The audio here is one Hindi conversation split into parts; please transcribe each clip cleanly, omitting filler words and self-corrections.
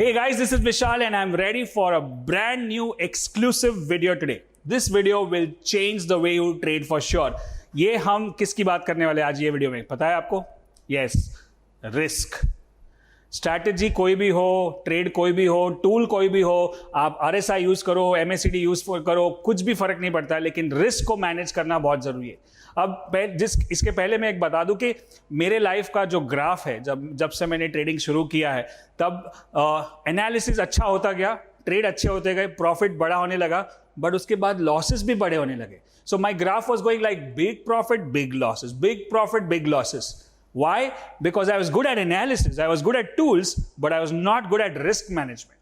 Hey guys, this is Vishal and I'm ready for a brand new exclusive video today. This video will change the way you trade for sure. ये हम किसकी बात करने वाले आज ये वीडियो में पता है आपको? Yes, risk. स्ट्रैटेजी कोई भी हो, ट्रेड कोई भी हो, टूल कोई भी हो, आप RSI यूज करो, MACD यूज करो, कुछ भी फर्क नहीं पड़ता है, लेकिन रिस्क को मैनेज करना बहुत जरूरी है. अब इसके पहले मैं एक बता दूं कि मेरे लाइफ का जो ग्राफ है, जब से मैंने ट्रेडिंग शुरू किया है, तब एनालिसिस अच्छा होता गया, ट्रेड अच्छे होते गए, प्रॉफिट बड़ा होने लगा, बट उसके बाद लॉसेस भी बड़े होने लगे. So my graph was going like big profit, big losses, big profit, big losses. Why? Because I was good at analysis, I was good at tools, but I was not good at risk management.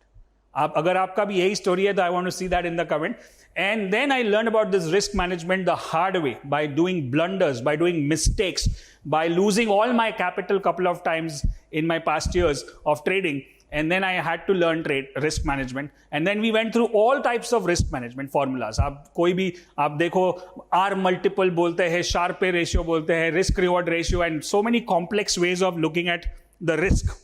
अगर आपका भी यही स्टोरी है तो I want to see that in the comment. And then I learned about this risk management the hard way, by doing blunders, by doing mistakes, by losing all my capital couple of times in my past years of trading. And then I had to learn risk management. And then we went through all types of risk management formulas. आप देखो R multiple बोलते हैं, Sharpe ratio बोलते हैं, risk reward ratio, and so many complex ways of looking at the risk.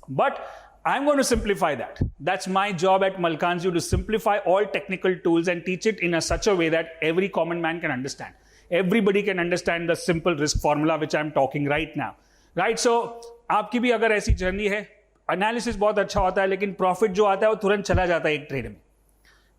But I'm going to simplify that. That's my job at Malkanzu, to simplify all technical tools and teach it in such a way that every common man can understand. Everybody can understand the simple risk formula which I'm talking right now. Right? So आपकी भी अगर ऐसी जर्नी है, एनालिसिस बहुत अच्छा होता है, लेकिन प्रॉफिट जो आता है वो तुरंत चला जाता है एक ट्रेड में.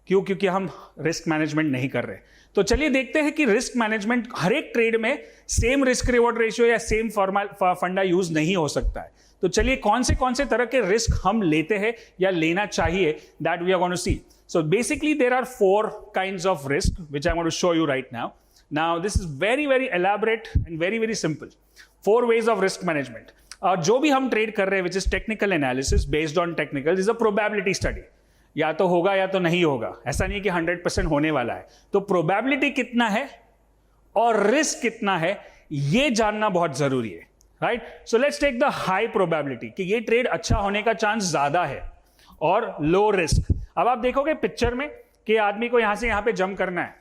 क्यों? क्योंकि हम रिस्क मैनेजमेंट नहीं कर रहे. तो चलिए देखते हैं कि रिस्क मैनेजमेंट हर एक ट्रेड में सेम रिस्क रिवॉर्ड रेशियो या सेम फंडा यूज नहीं हो सकता है. तो चलिए कौन से तरह के रिस्क हम लेते हैं या लेना चाहिए, that we are going to see. So basically there are 4 kinds of risk which I am going to show you right now. Now this is very very elaborate and very very simple. 4 ways of risk management. जो भी हम ट्रेड कर रहे हैं which is technical analysis based on technical, is a probability study. या तो होगा या तो नहीं होगा, ऐसा नहीं कि 100% होने वाला है. तो प्रोबेबिलिटी कितना है और रिस्क कितना है, ये जानना बहुत जरूरी है. Right? So let's take the high probability कि ये ट्रेड अच्छा होने का चांस ज्यादा है, और लो रिस्क. अब आप देखोगे पिक्चर में कि आदमी को यहां से यहां पे जंप करना है,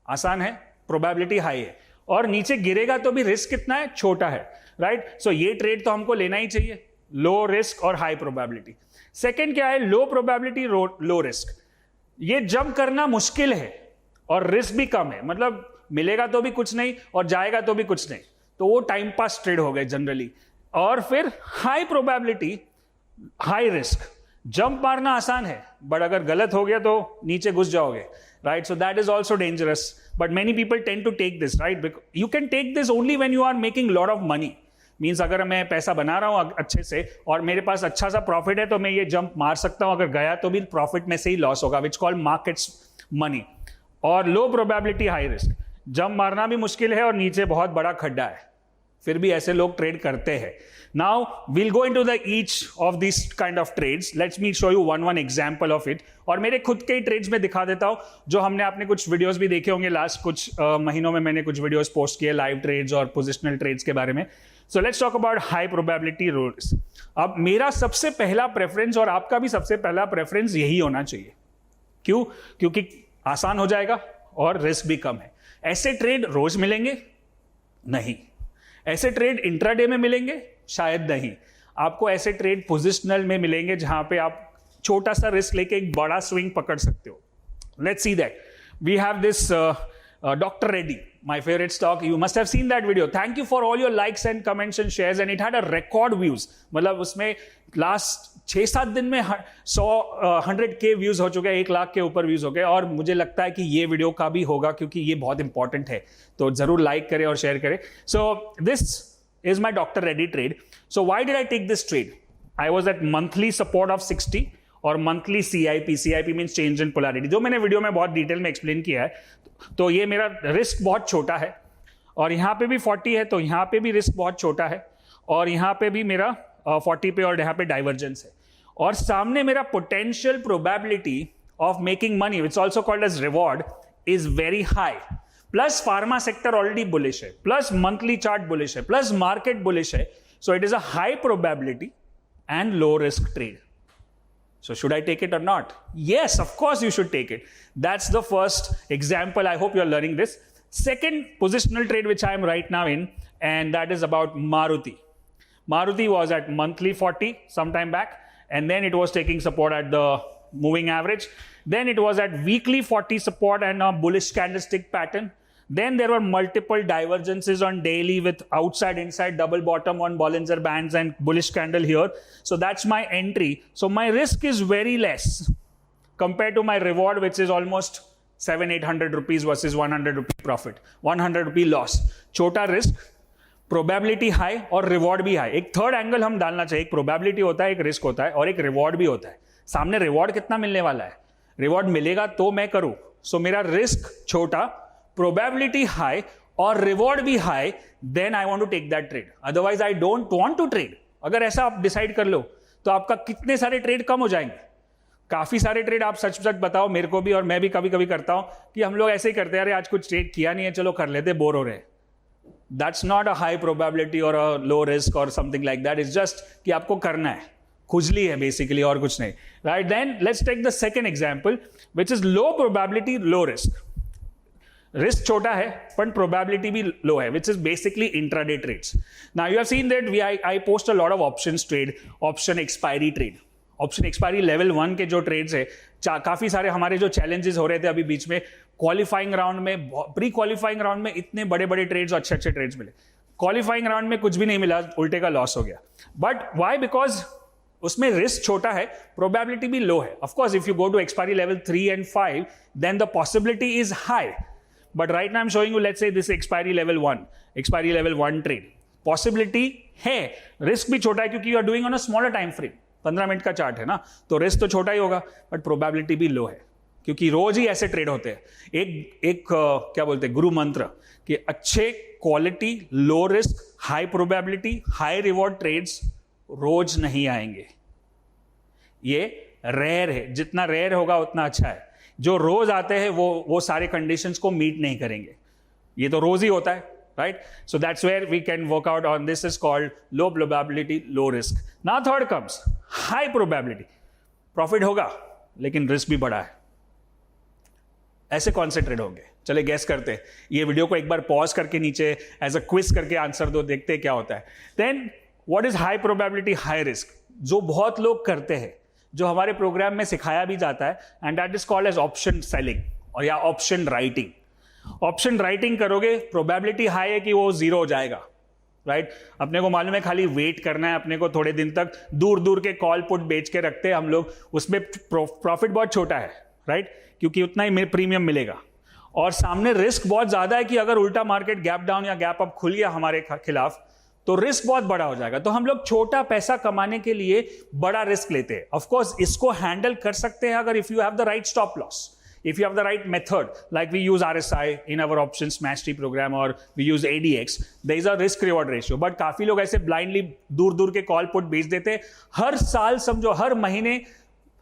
आसान है, प्रोबेबिलिटी हाई है, और नीचे गिरेगा तो भी रिस्क कितना है, छोटा है. राइट? सो ये ट्रेड तो हमको लेना ही चाहिए, लो रिस्क और हाई प्रोबेबिलिटी. सेकंड क्या है? लो प्रोबेबिलिटी, लो रिस्क. ये जंप करना मुश्किल है और रिस्क भी कम है, मतलब मिलेगा तो भी कुछ नहीं और जाएगा तो भी कुछ नहीं, तो वो टाइम पास ट्रेड हो गए जनरली. और फिर high probability, high risk. Jump मारना आसान है, बट अगर गलत हो गया तो नीचे घुस जाओगे. Right? So that is also dangerous. But many people tend to take this, right? Because you can take this only when you are making lot of money. Means अगर मैं पैसा बना रहा हूं अच्छे से और मेरे पास अच्छा सा प्रॉफिट है, तो मैं ये जंप मार सकता हूं. अगर गया तो भी प्रॉफिट में से ही लॉस होगा, विच कॉल्ड मार्केट्स मनी. और low probability, high risk. Jump मारना भी मुश्किल है और नीचे बहुत बड़ा खड्डा है, फिर भी ऐसे लोग ट्रेड करते हैं. Now we'll go into the each of these kind of trades. Let me show you one example of it. और मेरे खुद के ट्रेड्स में दिखा देता हूं, जो हमने आपने कुछ वीडियोस भी देखे होंगे लास्ट कुछ महीनों में. मैंने कुछ वीडियोस पोस्ट किए लाइव ट्रेड्स और पोजिशनल ट्रेड्स के बारे में. So let's talk about high probability rules. अब मेरा सबसे पहला प्रेफरेंस और आपका भी सबसे पहला प्रेफरेंस यही होना चाहिए. क्यों? क्योंकि आसान हो जाएगा और रिस्क भी कम है. ऐसे ट्रेड रोज मिलेंगे? नहीं. ऐसे ट्रेड इंट्राडे में मिलेंगे? शायद नहीं. आपको ऐसे ट्रेड पोजिशनल में मिलेंगे जहां पे आप छोटा सा रिस्क लेके एक बड़ा स्विंग पकड़ सकते हो. Let's see that. We have this Dr. Reddy, my favorite stock. You must have seen that video. Thank you for all your likes and comments and shares, and it had a record views. मतलब उसमें लास्ट 6-7 दिन में 100K व्यूज हो चुके हैं, 1 लाख के ऊपर व्यूज हो गए. और मुझे लगता है कि ये वीडियो का भी होगा, क्योंकि ये बहुत इंपॉर्टेंट है. तो जरूर लाइक करें और शेयर करें. So this is my Dr. Reddy trade. So why did I take this trade? I was at monthly support of 60 और monthly CIP. CIP means change in polarity, जो मैंने वीडियो में बहुत डिटेल में एक्सप्लेन किया है. तो ये मेरा रिस्क बहुत छोटा है, और यहाँ पे भी 40 है, तो यहाँ पे भी रिस्क बहुत छोटा है, और यहाँ पे भी मेरा 40 पे, और यहाँ पे डाइवर्जेंस है. और सामने मेरा potential probability of making money, which also called as reward, is very high. Plus pharma sector already bullish है, प्लस मंथली चार्ट बुलिश है, प्लस मार्केट बुलिश है. So it is a high probability and low risk trade. So should I take it or not? Yes, of course you should take it. That's the first example. I hope you're learning this. Second positional trade which I am right now in, and that is about Maruti. Maruti was at monthly 40 some time back, and then it was taking support at the moving average. Then it was at weekly 40 support and a bullish candlestick pattern. Then there were multiple divergences on daily with outside inside double bottom on Bollinger Bands and bullish candle here. So that's my entry. So my risk is very less compared to my reward, which is almost 700-800 rupees versus 100 rupee profit, 100 rupee loss. छोटा रिस्क, प्रोबेबिलिटी हाई और रिवॉर्ड भी हाई. एक थर्ड एंगल हम डालना चाहिए. एक प्रोबेबिलिटी होता है, एक रिस्क होता है और एक रिवॉर्ड भी होता है. सामने रिवॉर्ड कितना मिलने वाला है, रिवॉर्ड मिलेगा तो मैं करूं. सो मेरा रिस्क छोटा, प्रोबेबिलिटी हाई और रिवॉर्ड भी high, then I want to take that trade. Otherwise I don't want to trade. अगर ऐसा आप डिसाइड कर लो तो आपका कितने सारे ट्रेड कम हो जाएंगे. काफी सारे ट्रेड आप सच बताओ मेरे को भी, और मैं भी कभी कभी करता हूं कि हम लोग ऐसे ही करते हैं, अरे आज कुछ ट्रेड किया नहीं है चलो कर लेते, बोर हो रहे हैं. That's not a high probability और अ लो रिस्क और something like that. Is just कि आपको करना है, खुजली है बेसिकली और कुछ नहीं. Right, then let's take the second example which is low probability low risk. Risk छोटा है but probability भी लो है, which is basically intraday trades. Now you have seen that I post a lot of options trade, option expiry trade. Option expiry level 1 के जो ट्रेड्स है, काफी सारे हमारे जो चैलेंजेस हो रहे थे अभी बीच में क्वालिफाइंग राउंड में, प्री क्वालिफाइंग राउंड में इतने बड़े बड़े ट्रेड्स, अच्छे ट्रेड्स मिले. क्वालिफाइंग राउंड में कुछ भी नहीं मिला, उल्टे का लॉस हो गया. But why? बिकॉज उसमें रिस्क छोटा है, प्रोबेबिलिटी भी लो है. Of course if you go to expiry level 3 and 5 then the possibility is high. But right now I'm showing you, let's say this expiry level 1 trade. Possibility है, risk भी छोटा है क्योंकि you are doing on a smaller time frame. 15 minute का चार्ट है ना, तो रिस्क तो छोटा ही होगा, बट प्रोबेबिलिटी भी लो है क्योंकि रोज ही ऐसे ट्रेड होते हैं. एक क्या बोलते हैं गुरु मंत्र कि अच्छे quality, low risk, high probability, high reward trades रोज नहीं आएंगे. ये रेयर है, जितना रेयर होगा उतना अच्छा है. जो रोज आते हैं वो सारे कंडीशंस को मीट नहीं करेंगे. ये तो रोज ही होता है, right? So that's where we can work out on this. Is called low probability low risk. Now third comes high probability. Profit होगा लेकिन रिस्क भी बड़ा है. ऐसे कौन से ट्रेड होंगे? चले गैस करते हैं. ये वीडियो को एक बार पॉज करके नीचे एज अ क्विज करके आंसर दो, देखते हैं क्या होता है. Then what is high probability high risk? जो बहुत लोग करते हैं, जो हमारे प्रोग्राम में सिखाया भी जाता है, and that is called as option selling और या ऑप्शन राइटिंग. ऑप्शन राइटिंग करोगे, प्रोबेबिलिटी हाई है कि वो जीरो हो जाएगा, राइट? अपने को मालूम है खाली वेट करना है, अपने को थोड़े दिन तक दूर के कॉल पुट बेच के रखते हैं हम लोग, उसमें प्रॉफिट बहुत छोटा है, राइट? क्योंकि उतना ही प्रीमियम मिलेगा. और सामने रिस्क बहुत ज्यादा है कि अगर उल्टा मार्केट गैप डाउन या गैप अप खुल गया हमारे खिलाफ तो रिस्क बहुत बड़ा हो जाएगा. तो हम लोग छोटा पैसा कमाने के लिए बड़ा रिस्क लेते हैं. ऑफ कोर्स इसको हैंडल कर सकते हैं अगर if you have the right stop loss, if you have the right method, like we use RSI in our options mastery program or we use ADX, there is a risk reward ratio. but काफी लोग ऐसे blindly दूर के कॉल पुट बेच देते हैं. हर साल समझो, हर महीने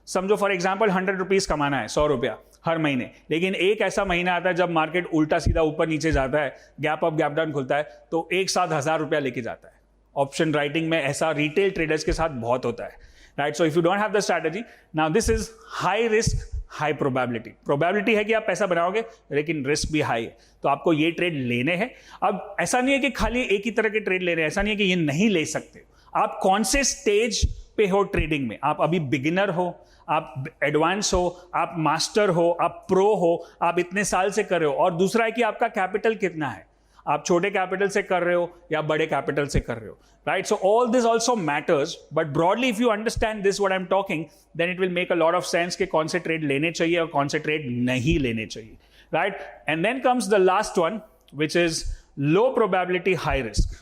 समझो फॉर एग्जाम्पल 100 रुपीज कमाना है, 100 रुपया हर महीने, लेकिन एक ऐसा महीना आता है जब मार्केट उल्टा सीधा ऊपर नीचे जाता है, गैप अप गैप डाउन खुलता है, तो एक साथ 1000 रुपया लेके जाता है. ऑप्शन राइटिंग में ऐसा रिटेल ट्रेडर्स के साथ बहुत होता है, right? So if you don't have the strategy, now this is high risk high probability. Probability है कि आप पैसा बनाओगे लेकिन रिस्क भी हाई है, तो आपको ये ट्रेड लेने हैं. अब ऐसा नहीं है कि खाली एक ही तरह के ट्रेड ले रहे हैं, ऐसा नहीं है कि ये नहीं ले सकते. आप कौन से स्टेज पे हो ट्रेडिंग में? आप अभी बिगिनर हो, आप एडवांस हो, आप मास्टर हो, आप प्रो हो, आप इतने साल से कर रहे हो. और दूसरा है कि आपका कैपिटल कितना है, आप छोटे कैपिटल से कर रहे हो या बड़े कैपिटल से कर रहे हो, right? So all this also matters, but broadly if you understand this what I am talking, then it will make a lot of sense कि कौन से ट्रेड लेने चाहिए और कौन से ट्रेड नहीं लेने चाहिए, right? And then comes the last one which is low probability high risk.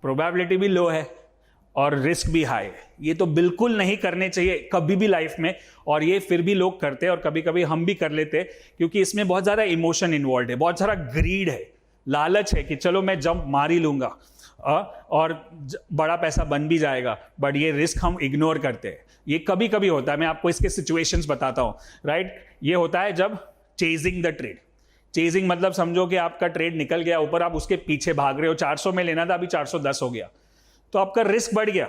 Probability भी लो है और रिस्क भी हाई है. ये तो बिल्कुल नहीं करने चाहिए कभी भी लाइफ में, और ये फिर भी लोग करते हैं और कभी कभी हम भी कर लेते हैं क्योंकि इसमें बहुत ज्यादा इमोशन इन्वॉल्व है, बहुत सारा ग्रीड है, लालच है कि चलो मैं जंप मार ही लूंगा और बड़ा पैसा बन भी जाएगा. बट ये रिस्क हम इग्नोर करते हैं. ये कभी कभी होता है, मैं आपको इसके सिचुएशंस बताता हूं, राइट? ये होता है जब चेजिंग द ट्रेड. चेजिंग मतलब समझो कि आपका ट्रेड निकल गया ऊपर, आप उसके पीछे भाग रहे हो, 400 में लेना था, अभी 410 हो गया, तो आपका रिस्क बढ़ गया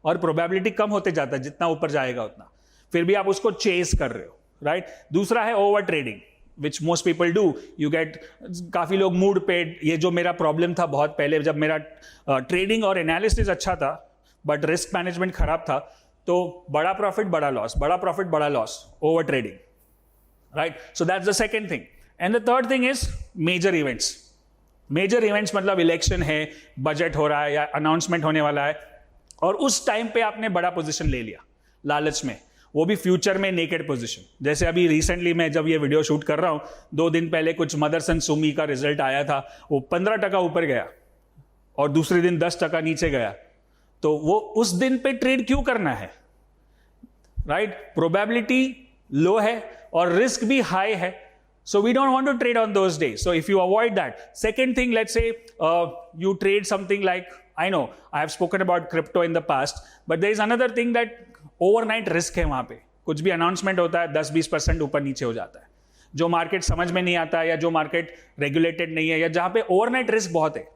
और प्रोबेबिलिटी कम होते जाता है, जितना ऊपर जाएगा उतना. फिर भी आप उसको चेज कर रहे हो, राइट? दूसरा है over trading, which most people do. You get, काफी लोग मूड पे, ये जो मेरा प्रॉब्लम था बहुत पहले, जब मेरा ट्रेडिंग और एनालिसिस अच्छा था बट रिस्क मैनेजमेंट खराब था, तो बड़ा प्रॉफिट बड़ा लॉस, बड़ा प्रॉफिट बड़ा loss, over trading, right? So that's the second thing. And the third thing is major events. Major events मतलब इलेक्शन है, बजट हो रहा है या अनाउंसमेंट होने वाला है, और उस टाइम पे आपने बड़ा पोजीशन ले लिया लालच में, वो भी फ्यूचर में नेकेड पोजीशन. जैसे अभी रिसेंटली मैं जब ये वीडियो शूट कर रहा हूं, 2 दिन पहले कुछ मदरसन सुमी का रिजल्ट आया था, वो 15% ऊपर गया और दूसरे दिन 10% नीचे गया. तो वो उस दिन पे ट्रेड क्यों करना है, राइट? प्रोबेबिलिटी लो है और रिस्क भी हाई है. So we don't want to trade on those days. So if you avoid that. Second thing, let's say you trade something like, I know I have spoken about crypto in the past, but there is another thing that overnight risk है वहां पे. कुछ भी announcement होता है 10-20% ऊपर नीचे हो जाता है, जो मार्केट समझ में नहीं आता है या जो मार्केट रेगुलेटेड नहीं है या जहां पे ओवरनाइट रिस्क बहुत है,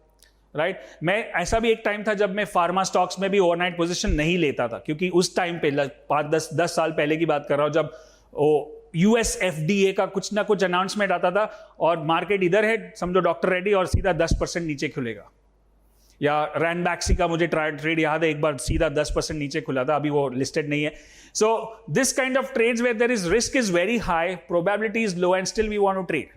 राइट? मैं ऐसा भी एक टाइम था जब मैं फार्मा स्टॉक्स में भी ओवरनाइट पोजीशन नहीं लेता था, क्योंकि उस टाइम पे 5-10 साल पहले की बात कर रहा हूं, जब US FDA का कुछ ना कुछ अनाउंसमेंट आता था और मार्केट इधर है, समझो डॉक्टर रेड्डी, और सीधा 10% नीचे खुलेगा. या रैनबैक्सी का मुझे ट्रेड याद है, एक बार सीधा 10% नीचे खुला था, अभी वो लिस्टेड नहीं है. So this kind of trades where there is risk is very high, probability is low, and still we want to trade,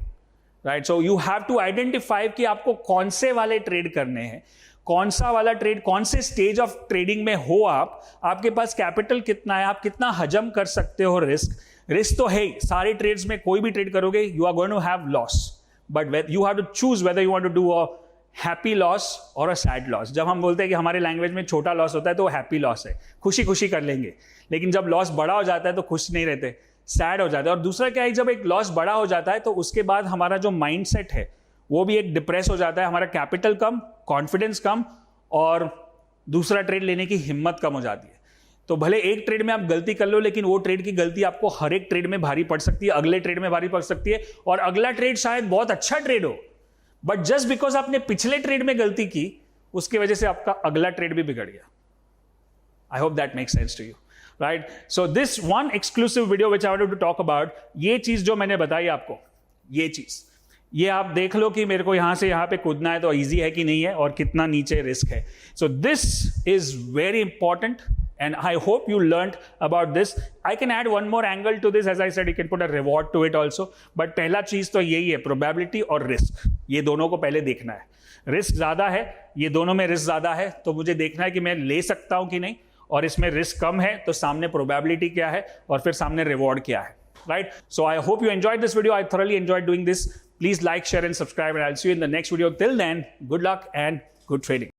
right? So you have to identify कि आपको कौन से वाले ट्रेड करने हैं, कौन सा वाला ट्रेड, कौन से स्टेज ऑफ ट्रेडिंग में हो आप, आपके पास कैपिटल कितना है, आप कितना हजम कर सकते हो. रिस्क तो है ही, सारे ट्रेड्स में कोई भी ट्रेड करोगे you are going to have loss, but you have to choose whether you want to do a happy loss और अ सैड लॉस. जब हम बोलते हैं कि हमारे लैंग्वेज में छोटा लॉस होता है तो वो हैप्पी लॉस है, खुशी खुशी कर लेंगे. लेकिन जब लॉस बड़ा हो जाता है तो खुश नहीं रहते, सैड हो जाते हैं. और दूसरा क्या है, जब एक लॉस बड़ा हो जाता है तो उसके बाद हमारा जो माइंड सेट है वो भी एक डिप्रेस हो जाता है, हमारा कैपिटल कम, कॉन्फिडेंस कम, और दूसरा ट्रेड लेने की हिम्मत कम हो जाती है. तो भले एक ट्रेड में आप गलती कर लो, लेकिन वो ट्रेड की गलती आपको हर एक ट्रेड में भारी पड़ सकती है, अगले ट्रेड में भारी पड़ सकती है, और अगला ट्रेड शायद बहुत अच्छा ट्रेड हो, बट जस्ट बिकॉज आपने पिछले ट्रेड में गलती की, उसकी वजह से आपका अगला ट्रेड भी बिगड़ गया. I hope that makes sense to you, right? So this one exclusive video which I wanted to talk about, ये चीज जो मैंने बताई आपको, ये चीज, ये आप देख लो कि मेरे को यहां से यहां पे कूदना है तो इजी है कि नहीं है, और कितना नीचे रिस्क है. So this is very important, and I hope you learned about this. I can add one more angle to this. As I said, you can put a reward to it also. But पहला चीज तो यही है, probability और risk. ये दोनों को पहले देखना है. रिस्क ज्यादा है, ये दोनों में रिस्क ज्यादा है, तो मुझे देखना है कि मैं ले सकता हूं कि नहीं, और इसमें रिस्क कम है तो सामने probability क्या है और फिर सामने reward क्या है, right? So I hope you enjoyed this video. I thoroughly enjoyed doing this. Please like, share and subscribe, and I'll see you in the next video. Till then, good luck and good trading.